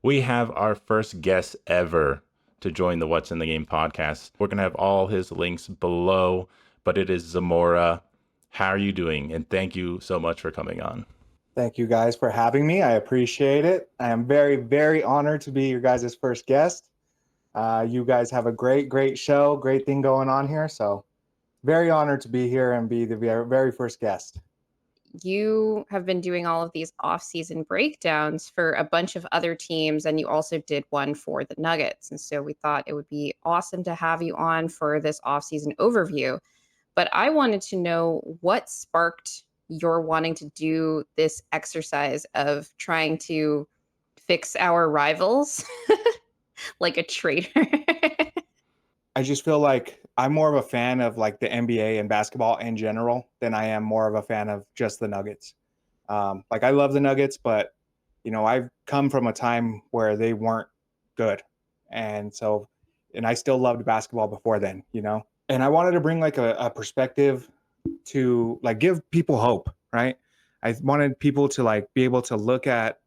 We have our first guest ever to join the What's in the Game podcast. We're going to have all his links below, but it is Zamora. How are you doing? And thank you so much for coming on. Thank you guys for having me. I appreciate it. I am very, very honored to be your guys' first guest. You guys have a great show, great thing going on here. So very honored to be here and be the very first guest. You have been doing all of these off-season breakdowns for a bunch of other teams, and you also did one for the Nuggets. And so we thought it would be awesome to have you on for this off-season overview. But I wanted to know what sparked your wanting to do this exercise of trying to fix our rivals like a traitor. I just feel like I'm more of a fan of like the NBA and basketball in general than I am more of a fan of just the Nuggets. Like I love the Nuggets, but I've come from a time where they weren't good, and I still loved basketball before then. And I wanted to bring like a perspective to like give people hope, right? I wanted people to like be able to look at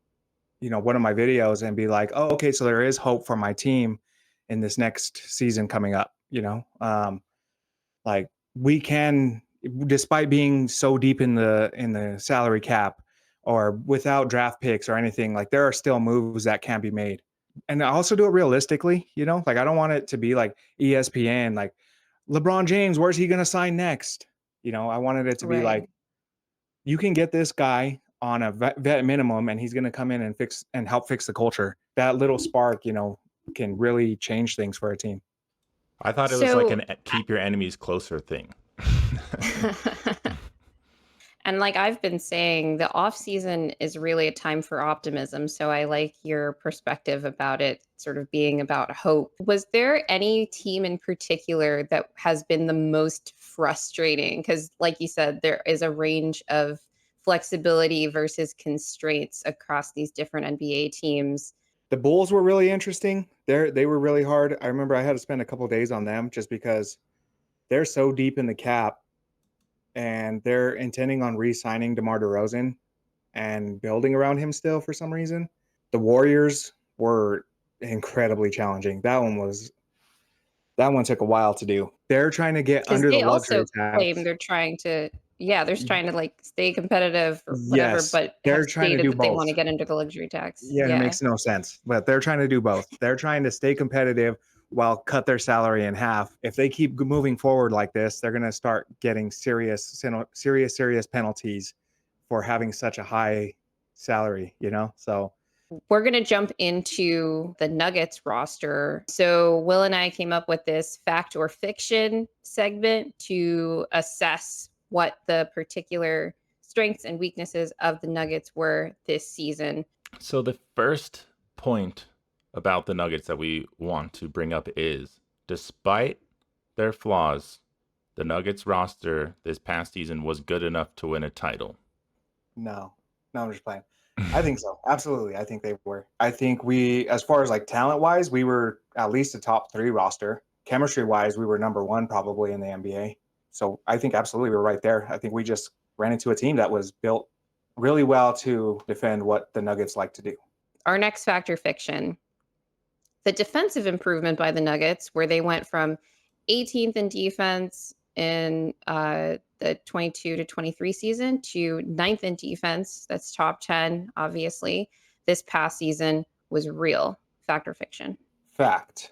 one of my videos and be like, oh, okay, so there is hope for my team in this next season coming up. Like we can, despite being so deep in the salary cap or without draft picks or anything, like there are still moves that can be made. And I also do it realistically, like I don't want it to be like ESPN, like LeBron James, where's he going to sign next? I wanted it to be like, you can get this guy on a vet minimum and he's going to come in and help fix the culture. That little spark, can really change things for a team. I thought it was like an keep your enemies closer thing. And like I've been saying, the off season is really a time for optimism. So I like your perspective about it sort of being about hope. Was there any team in particular that has been the most frustrating? Because like you said, there is a range of flexibility versus constraints across these different NBA teams. The Bulls were really interesting. They were really hard. I remember I had to spend a couple of days on them just because they're so deep in the cap and they're intending on re-signing DeMar DeRozan and building around him still for some reason. The Warriors were incredibly challenging. That one took a while to do. They're trying to get under the luxury tax. Claim they're trying to like stay competitive or whatever, yes, but they're trying to do both. They want to get into the luxury tax. Yeah, it makes no sense. But they're trying to do both. They're trying to stay competitive while cut their salary in half. If they keep moving forward like this, they're going to start getting serious penalties for having such a high salary, So we're going to jump into the Nuggets roster. So Will and I came up with this fact or fiction segment to assess what the particular strengths and weaknesses of the Nuggets were this season. So the first point about the Nuggets that we want to bring up is, despite their flaws, the Nuggets roster this past season was good enough to win a title. No, I'm just playing. I think so. Absolutely. I think they were. I think we, as far as like talent wise, we were at least a top 3 roster. Chemistry wise, we were number 1 probably in the NBA. So I think absolutely we're right there. I think we just ran into a team that was built really well to defend what the Nuggets like to do. Our next factor fiction, the defensive improvement by the Nuggets, where they went from 18th in defense in the 22 to 23 season to 9th in defense. That's top 10, obviously. This past season was real. Fact or fiction? Fact.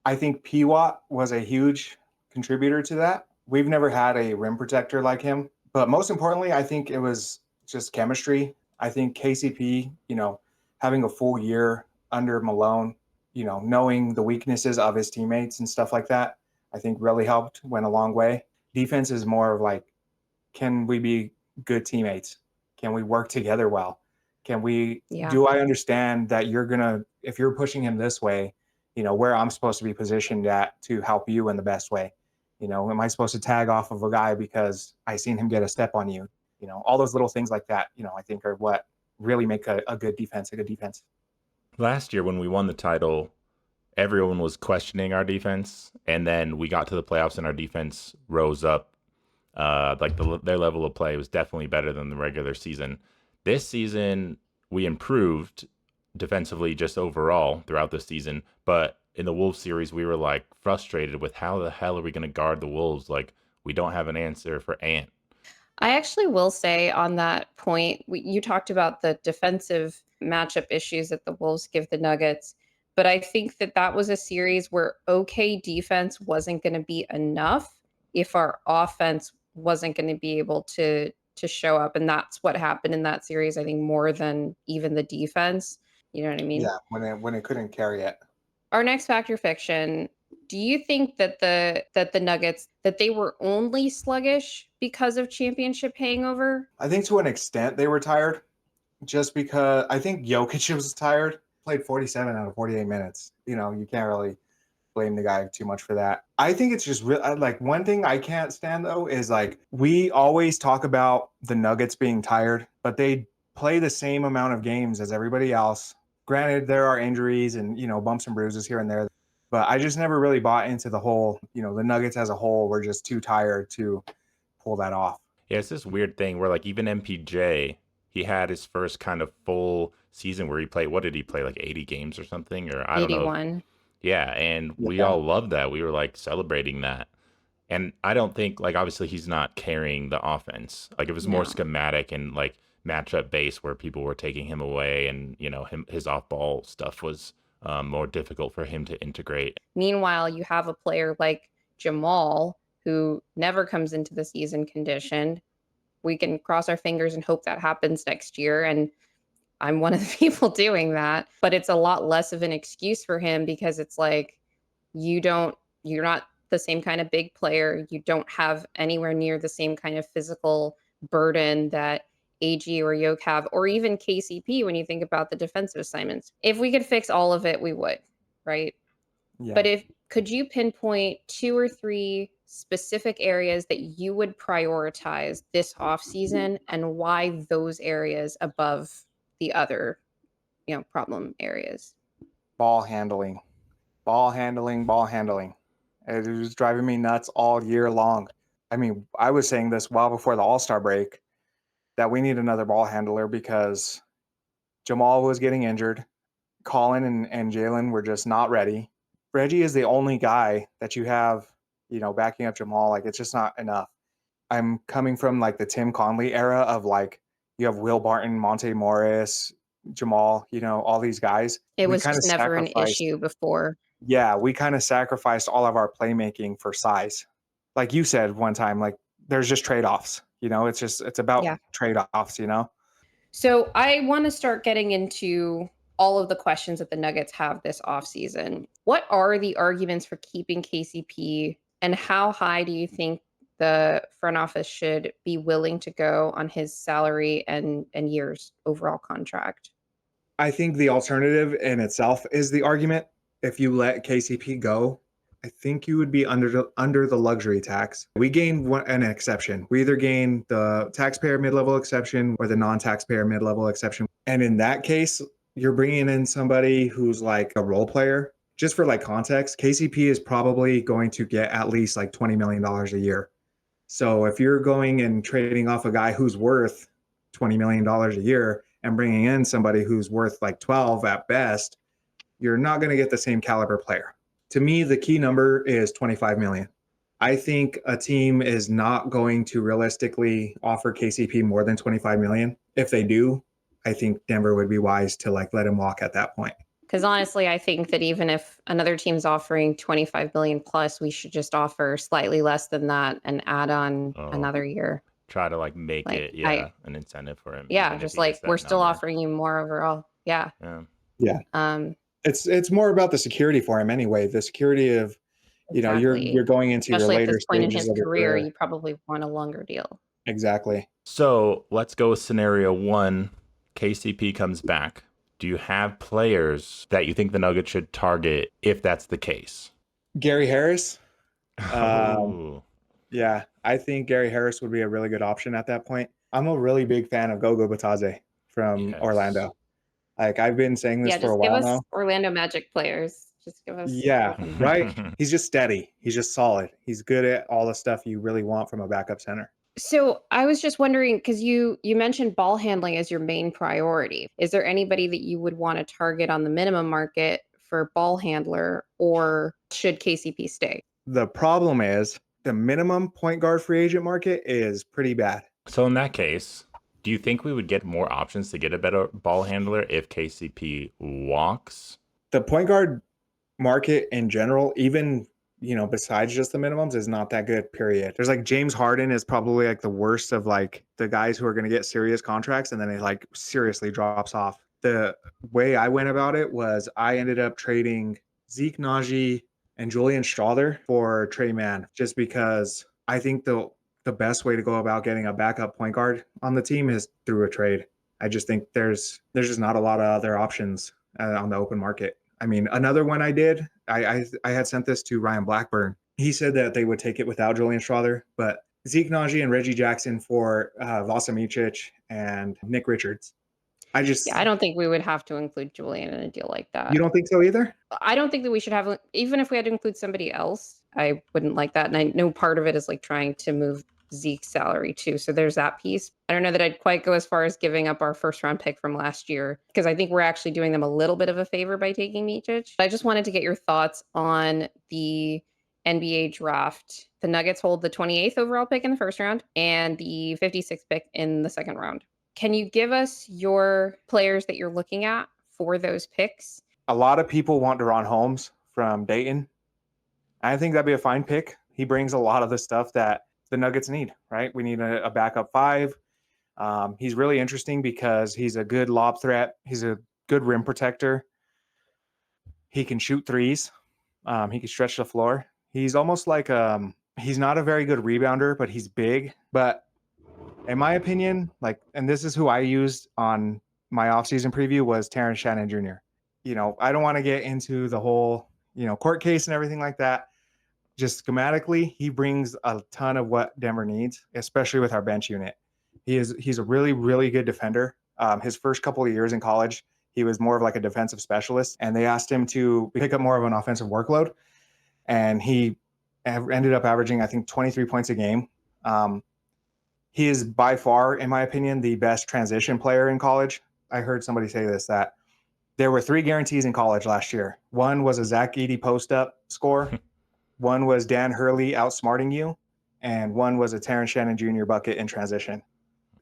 I think P-Watt was a huge contributor to that. We've never had a rim protector like him. But most importantly, I think it was just chemistry. I think KCP, having a full year under Malone, knowing the weaknesses of his teammates and stuff like that, I think really helped, went a long way. Defense is more of like, can we be good teammates? Can we work together well? Do I understand that if you're pushing him this way, where I'm supposed to be positioned at to help you in the best way? Am I supposed to tag off of a guy because I seen him get a step on you? All those little things like that, I think are what really make a good defense a good defense. Last year when we won the title, everyone was questioning our defense, and then we got to the playoffs and our defense rose up. Their level of play was definitely better than the regular season. This season, we improved, defensively just overall throughout the season. But in the Wolves series, we were like frustrated with how the hell are we going to guard the Wolves? Like, we don't have an answer for Ant. I actually will say on that point, you talked about the defensive matchup issues that the Wolves give the Nuggets, but I think that that was a series where okay defense wasn't going to be enough if our offense wasn't going to be able to show up, and that's what happened in that series. I think more than even the defense. You know what I mean? Yeah, when it couldn't carry it. Our next fact or fiction, do you think that the Nuggets that they were only sluggish because of championship hangover? I think to an extent they were tired, just because I think Jokic was tired. Played 47 out of 48 minutes. You know, you can't really blame the guy too much for that. I think it's just like one thing I can't stand though is like we always talk about the Nuggets being tired, but they play the same amount of games as everybody else. Granted, there are injuries and bumps and bruises here and there, but I just never really bought into the whole the Nuggets as a whole were just too tired to pull that off. Yeah, it's this weird thing where like even MPJ, he had his first kind of full season where he played. What did he play? Like 80 games or something, or I don't know. 81. Yeah, and we Yeah. all loved that. We were like celebrating that. And I don't think like obviously he's not carrying the offense. Like it was more No. schematic and like matchup based where people were taking him away, and his off ball stuff was more difficult for him to integrate. Meanwhile, you have a player like Jamal who never comes into the season conditioned. We can cross our fingers and hope that happens next year. And I'm one of the people doing that. But it's a lot less of an excuse for him because it's like you're not the same kind of big player. You don't have anywhere near the same kind of physical burden that AG or Yoke have, or even KCP when you think about the defensive assignments. If we could fix all of it, we would, right? Yeah. But could you pinpoint 2 or 3 specific areas that you would prioritize this off season and why those areas above the other, problem areas? Ball handling. Ball handling, ball handling. It was driving me nuts all year long. I mean, I was saying this well before the All-Star break that we need another ball handler because Jamal was getting injured. Colin and Jalen were just not ready. Reggie is the only guy that you have, backing up Jamal. Like, it's just not enough. I'm coming from like the Tim Conley era of like you have Will Barton, Monte Morris, Jamal, all these guys. It We was kind of just never an sacrificed. issue before. Yeah, we kind of sacrificed all of our playmaking for size. Like you said one time, like there's just trade-offs. It's about Yeah. trade-offs. So I want to start getting into all of the questions that the Nuggets have this offseason. What are the arguments for keeping KCP, and how high do you think the front office should be willing to go on his salary and years overall contract? I think the alternative in itself is the argument. If you let KCP go, I think you would be under the luxury tax. We gain an exception. We either gain the taxpayer mid-level exception or the non-taxpayer mid-level exception. And in that case, you're bringing in somebody who's like a role player. Just for like context, KCP is probably going to get at least like $20 million a year. So if you're going and trading off a guy who's worth $20 million a year and bringing in somebody who's worth like 12 at best, you're not going to get the same caliber player. To me, the key number is 25 million. I think a team is not going to realistically offer KCP more than 25 million. If they do, I think Denver would be wise to like let him walk at that point. Because honestly, I think that even if another team's offering 25 billion plus, we should just offer slightly less than that and add on another year. Try to like make Like, it an incentive for him. Yeah, even if just he gets like that we're still number. offering you more overall. Yeah. Yeah. It's more about the security for him anyway. The security of Exactly. you're going into Especially your at later this point in stages his of your career, you probably want a longer deal. Exactly. So let's go with scenario 1. KCP comes back. Do you have players that you think the Nuggets should target if that's the case? Gary Harris. Oh. Yeah, I think Gary Harris would be a really good option at that point. I'm a really big fan of Gogo Batadze from Yes. Orlando. Like I've been saying this for a just give while us now. Orlando Magic players. Just give us. Yeah, right. He's just steady. He's just solid. He's good at all the stuff you really want from a backup center. So I was just wondering, because you mentioned ball handling as your main priority. Is there anybody that you would want to target on the minimum market for ball handler, or should KCP stay? The problem is the minimum point guard free agent market is pretty bad. So in that case, do you think we would get more options to get a better ball handler if KCP walks? The point guard market in general, even besides just the minimums, is not that good, period. There's like James Harden is probably like the worst of like the guys who are going to get serious contracts and then it like seriously drops off. The way I went about it was I ended up trading Zeke Naji and Julian Strawther for Trey Mann, just because I think the best way to go about getting a backup point guard on the team is through a trade. I just think there's just not a lot of other options on the open market. I mean, another one I did, I had sent this to Ryan Blackburn. He said that they would take it without Julian Strawther, but Zeke Naji and Reggie Jackson for Vasa Micic and Nick Richards. Yeah, I don't think we would have to include Julian in a deal like that. You don't think so either? I don't think that we should have, even if we had to include somebody else, I wouldn't like that. And I know part of it is like trying to move Zeke's salary too. So there's that piece. I don't know that I'd quite go as far as giving up our first round pick from last year, because I think we're actually doing them a little bit of a favor by taking Micic. I just wanted to get your thoughts on the NBA draft. The Nuggets hold the 28th overall pick in the first round and the 56th pick in the second round. Can you give us your players that you're looking at for those picks? A lot of people want Deron Holmes from Dayton. I think that'd be a fine pick. He brings a lot of the stuff that the Nuggets need, right? We need a backup five. He's really interesting because he's a good lob threat. He's a good rim protector. He can shoot threes. He can stretch the floor. He's almost like he's not a very good rebounder, but he's big. But in my opinion, and this is who I used on my offseason preview, was Terrence Shannon Jr. I don't want to get into the whole, court case and everything like that. Just schematically, he brings a ton of what Denver needs, especially with our bench unit. He's a really, really good defender. His first couple of years in college, he was more of like a defensive specialist, and they asked him to pick up more of an offensive workload. And he ended up averaging, I think, 23 points a game. He is by far, in my opinion, the best transition player in college. I heard somebody say this, that there were 3 guarantees in college last year. One was a Zach Edey post-up score. One was Dan Hurley outsmarting you. And one was a Terrence Shannon Jr. bucket in transition.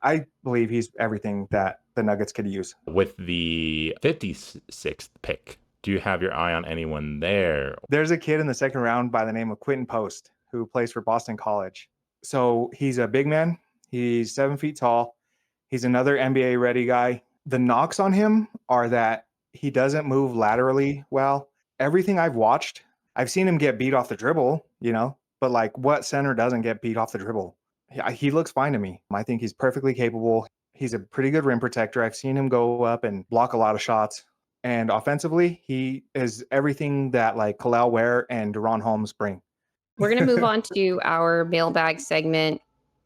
I believe he's everything that the Nuggets could use. With the 56th pick, do you have your eye on anyone there? There's a kid in the second round by the name of Quentin Post who plays for Boston College. So he's a big man. He's 7 feet tall. He's another NBA ready guy. The knocks on him are that he doesn't move laterally well. Everything I've watched, I've seen him get beat off the dribble, but like, what center doesn't get beat off the dribble? He looks fine to me. I think he's perfectly capable. He's a pretty good rim protector. I've seen him go up and block a lot of shots. And offensively, he is everything that like Kalel Ware and Deron Holmes bring. We're going to move on to our mailbag segment.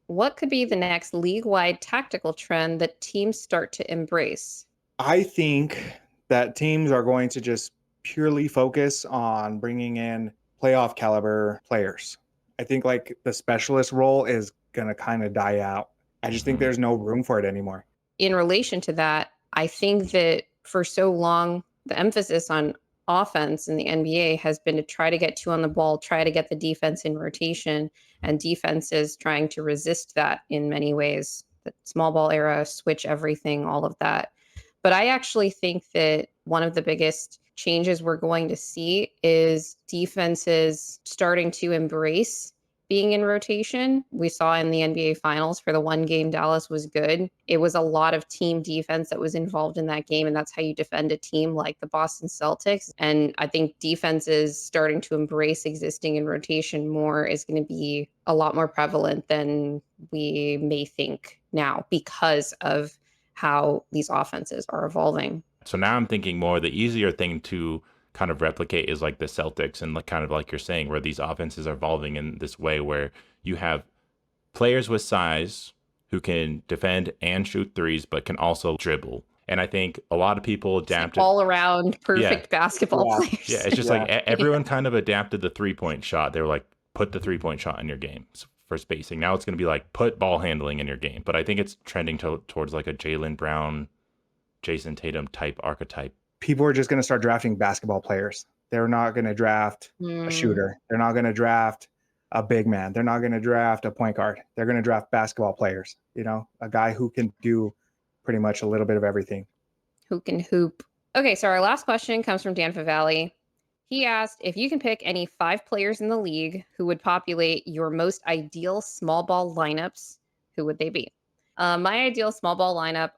What could be the next league-wide tactical trend that teams start to embrace? I think that teams are going to just purely focus on bringing in playoff caliber players. I think like the specialist role is going to kind of die out. I just think there's no room for it anymore. In relation to that, I think that for so long, the emphasis on offense in the NBA has been to try to get 2 on the ball, try to get the defense in rotation, and defenses trying to resist that in many ways. The small ball era, switch everything, all of that. But I actually think that one of the biggest changes we're going to see is defenses starting to embrace being in rotation. We saw in the NBA Finals for the one game Dallas was good. It was a lot of team defense that was involved in that game, and that's how you defend a team like the Boston Celtics. And I think defenses starting to embrace existing in rotation more is going to be a lot more prevalent than we may think now because of how these offenses are evolving. So now I'm thinking more the easier thing to kind of replicate is like the Celtics, and like kind of like you're saying, where these offenses are evolving in this way where you have players with size who can defend and shoot threes, but can also dribble. And I think a lot of people adapted all around perfect basketball players. Yeah, it's just like everyone kind of adapted the 3-point shot. They were like, put the 3-point shot in your game. for spacing. Now it's going to be like put ball handling in your game. But I think it's trending towards like a Jaylen Brown, Jason Tatum type archetype. People are just going to start drafting basketball players. They're not going to draft a shooter. They're not going to draft a big man. They're not going to draft a point guard. They're going to draft basketball players, you know, a guy who can do pretty much a little bit of everything. Who can hoop. Okay, so our last question comes from Dan Favalli. He asked, if you can pick any 5 players in the league who would populate your most ideal small ball lineups, who would they be? My ideal small ball lineup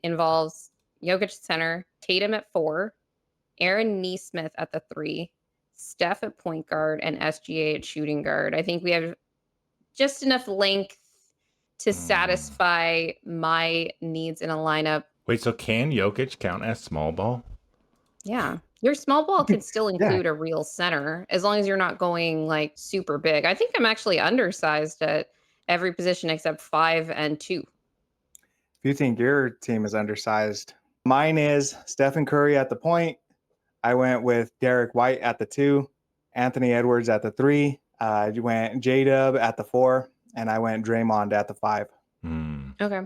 involves Jokic center, Tatum at 4, Aaron Nesmith at the 3, Steph at point guard, and SGA at shooting guard. I think we have just enough length to satisfy my needs in a lineup. Wait, so can Jokic count as small ball? Yeah. Your small ball can still include a real center as long as you're not going like super big. I think I'm actually undersized at every position except 5 and 2. If you think your team is undersized, mine is Stephen Curry at the point. I went with Derek White at the 2, Anthony Edwards at the 3. I went J-Dub at the 4, and I went Draymond at the 5. Okay.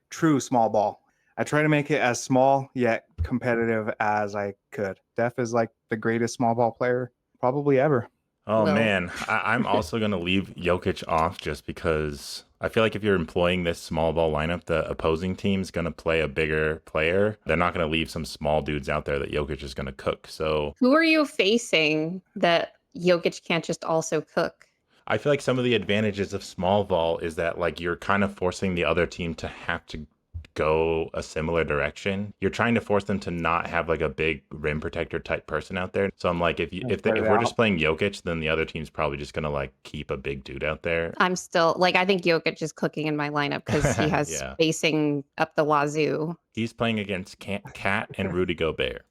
True small ball. I try to make it as small yet competitive as I could. Steph is like the greatest small ball player probably ever. Oh, man. I'm also going to leave Jokic off just because I feel like if you're employing this small ball lineup, the opposing team's going to play a bigger player. They're not going to leave some small dudes out there that Jokic is going to cook. So who are you facing that Jokic can't just also cook? I feel like some of the advantages of small ball is that like you're kind of forcing the other team to have to go a similar direction. You're trying to force them to not have like a big rim protector type person out there. So I'm like, if we're just playing Jokic, then the other team's probably just gonna like keep a big dude out there. I'm still like, I think Jokic is cooking in my lineup because he has spacing up the wazoo. He's playing against Cat and Rudy Gobert.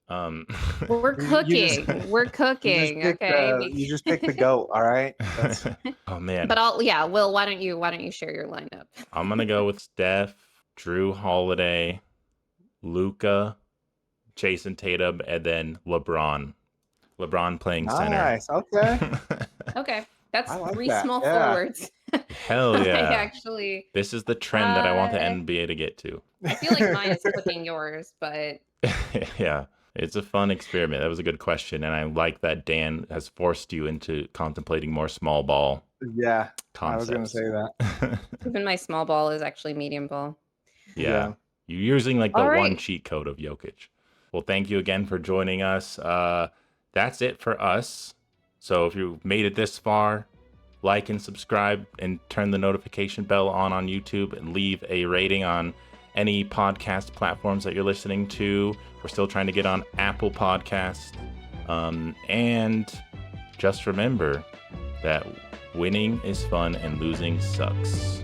We're cooking. We're cooking. You just pick the GOAT, all right? Oh man. But Will, why don't you share your lineup? I'm gonna go with Steph, Drew Holiday, Luka, Jason Tatum, and then LeBron. LeBron playing center. Nice. Okay. Okay. That's like 3 that. small forwards. Hell yeah. This is the trend that I want the NBA to get to. I feel like mine is cooking yours, but yeah. It's a fun experiment. That was a good question. And I like that Dan has forced you into contemplating more small ball. Yeah. Concepts. I was going to say that. Even my small ball is actually medium ball. Yeah. You're using like the one cheat code of Jokic. Well, thank you again for joining us. That's it for us. So if you made it this far, like and subscribe and turn the notification bell on YouTube and leave a rating on any podcast platforms that you're listening to. We're still trying to get on Apple Podcasts. And just remember that winning is fun and losing sucks.